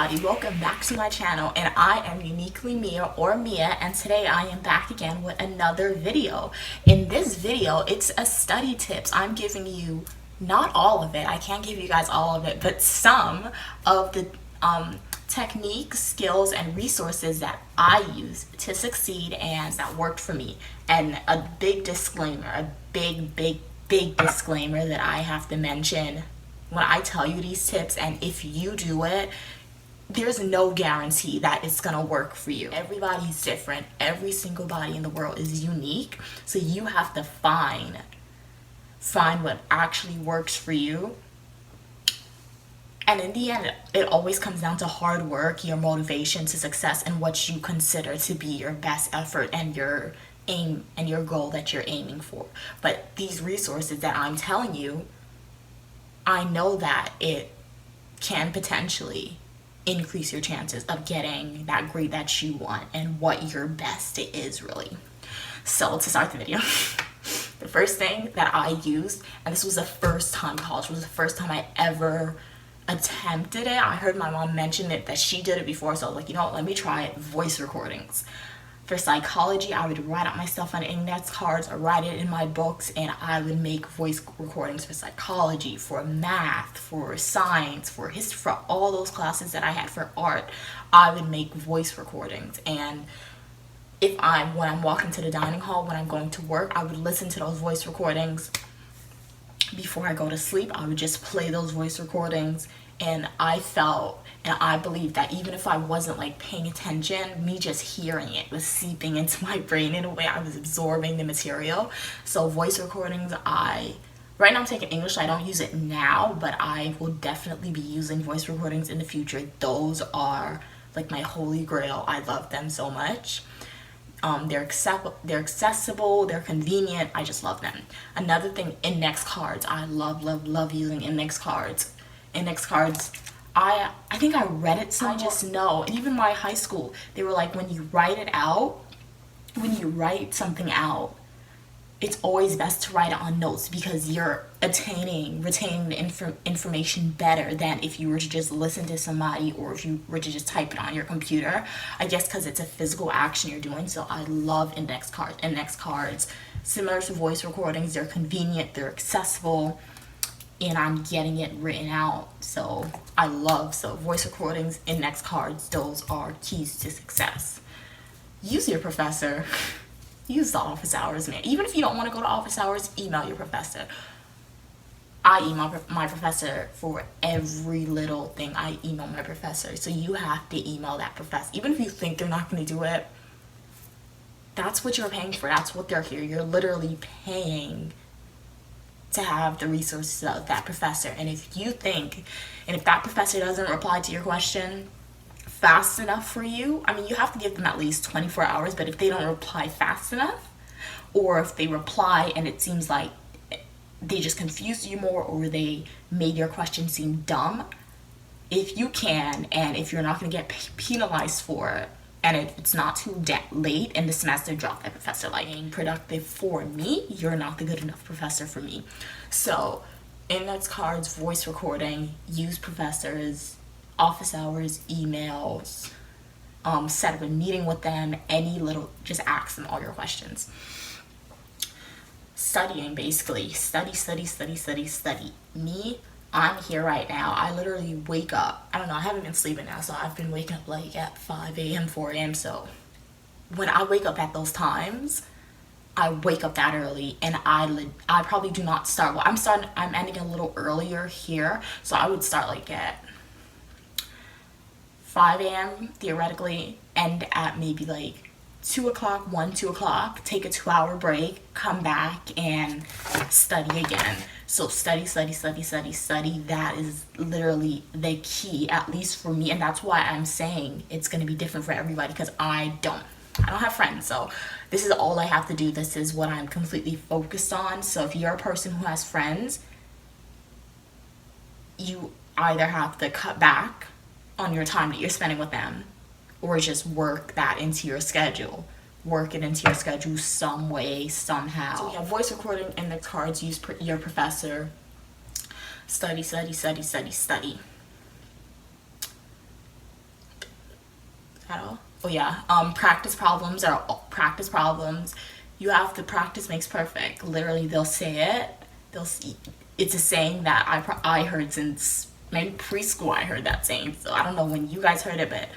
everybody, welcome back to my channel, and I am Uniquely Mia or Mia, and today I am back again with another video. In this video, it's a study tips. I'm giving you not all of it, I can't give you guys all of it, but some of the techniques, skills, and resources that I use to succeed and that worked for me. And a big disclaimer, a big disclaimer that I have to mention when I tell you these tips, and if you do it, there's no guarantee that it's gonna work for you. Everybody's different. Every single body in the world is unique. So you have to find what actually works for you. And in the end, it always comes down to hard work, your motivation to success, and what you consider to be your best effort and your aim and your goal that you're aiming for. But these resources that I'm telling you, I know that it can potentially increase your chances of getting that grade that you want and what your best is really. So to start the video, the first thing that I used, and this was the first time, college was the first time I ever attempted it. I heard my mom mention it, that she did it before, so I was like, you know what, let me try it. Voice recordings. For psychology, I would write out my stuff on index cards or write it in my books, and I would make voice recordings for psychology, for math, for science, for history, for all those classes that I had. For art, I would make voice recordings. And when I'm walking to the dining hall, when I'm going to work, I would listen to those voice recordings. Before I go to sleep, I would just play those voice recordings, and I felt and I believe that even if I wasn't like paying attention, me just hearing it was seeping into my brain in a way. I was absorbing the material. So voice recordings, right now I'm taking English, so I don't use it now, but I will definitely be using voice recordings in the future. Those are like my holy grail. I love them so much. They're accessible, they're convenient. I just love them. Another thing, index cards. I love using index cards. Index cards, I think I read it somewhere. I just know, and even my high school, they were like, when you write something out, it's always best to write it on notes, because you're retaining the information better than if you were to just listen to somebody, or if you were to just type it on your computer. I guess because it's a physical action you're doing. So I love index cards. Index cards, similar to voice recordings, they're convenient, they're accessible, and I'm getting it written out. So voice recordings, index cards, those are keys to success. Use your professor. Use the office hours, man. Even if you don't want to go to office hours, email your professor. I email my professor for every little thing. I email my professor. So you have to email that professor. Even if you think they're not going to do it, that's what you're paying for. That's what they're here. You're literally paying to have the resources of that professor. And if that professor doesn't reply to your question fast enough for you, I mean, you have to give them at least 24 hours, but if they don't reply fast enough, or if they reply and it seems like they just confused you more, or they made your question seem dumb, if you can, and if you're not going to get penalized for it, and it's not too late in the semester, drop that professor. Like, being productive for me, you're not the good enough professor for me. So index cards, voice recording, use professors, office hours, emails, set up a meeting with them, just ask them all your questions. Studying, basically. Study. Me, I'm here right now. I literally wake up. I don't know, I haven't been sleeping now, so I've been waking up like at 5 a.m., 4 a.m. So when I wake up at those times, I wake up that early, and I probably do not start. Well, I'm ending a little earlier here, so I would start like at 5 a.m. theoretically, end at maybe like 2 o'clock, 2 o'clock, take a 2-hour break, come back and study again. So study. That is literally the key, at least for me. And that's why I'm saying it's going to be different for everybody, because I don't have friends. So this is all I have to do. This is what I'm completely focused on. So if you're a person who has friends, you either have to cut back on your time that you're spending with them, or just work that into your schedule. Work it into your schedule some way, somehow. So we have voice recording, index cards, use your professor. Study. at all? Oh yeah, practice problems are practice problems. You have to practice makes perfect. Literally, they'll say it. They'll see. It's a saying that I heard since maybe preschool. I heard that saying. So I don't know when you guys heard it, but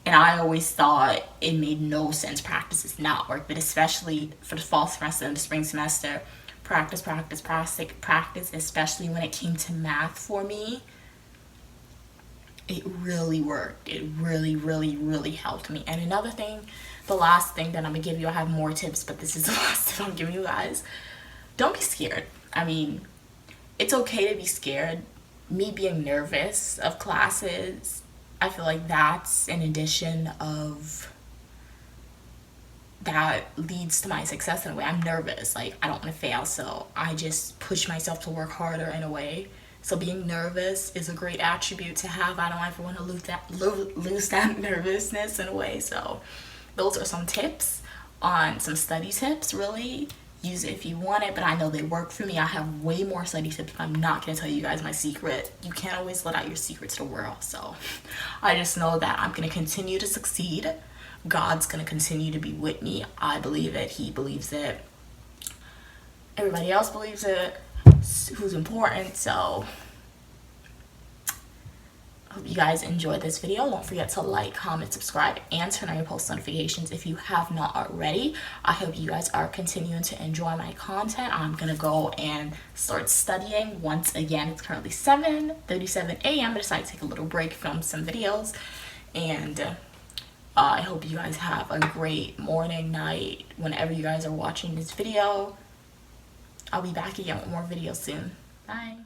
and I always thought it made no sense. Practice is not work, but especially for the fall semester and the spring semester, practice, practice, practice, practice. Especially when it came to math for me, it really worked. It really, really, really helped me. And another thing, the last thing that I'm gonna give you, I have more tips, but this is the last tip I'm giving you guys. Don't be scared. I mean, it's okay to be scared. Me being nervous of classes, I feel like that's an addition of that leads to my success in a way. I'm nervous, like I don't want to fail, so I just push myself to work harder in a way. So being nervous is a great attribute to have. I don't ever want to lose that nervousness in a way. So those are some tips on some study tips. Really use it if you want it, but I know they work for me. I have way more study tips, but I'm not going to tell you guys my secret. You can't always let out your secret to the world. So I just know that I'm going to continue to succeed. God's going to continue to be with me. I believe it. He believes it. Everybody else believes it who's important. So I hope you guys enjoyed this video. Don't forget to like, comment, subscribe, and turn on your post notifications if you have not already. I hope you guys are continuing to enjoy my content. I'm gonna go and start studying once again. It's currently 7:37 a.m. I decided to take a little break, film some videos, and I hope you guys have a great morning, night, whenever you guys are watching this video. I'll be back again with more videos soon. Bye.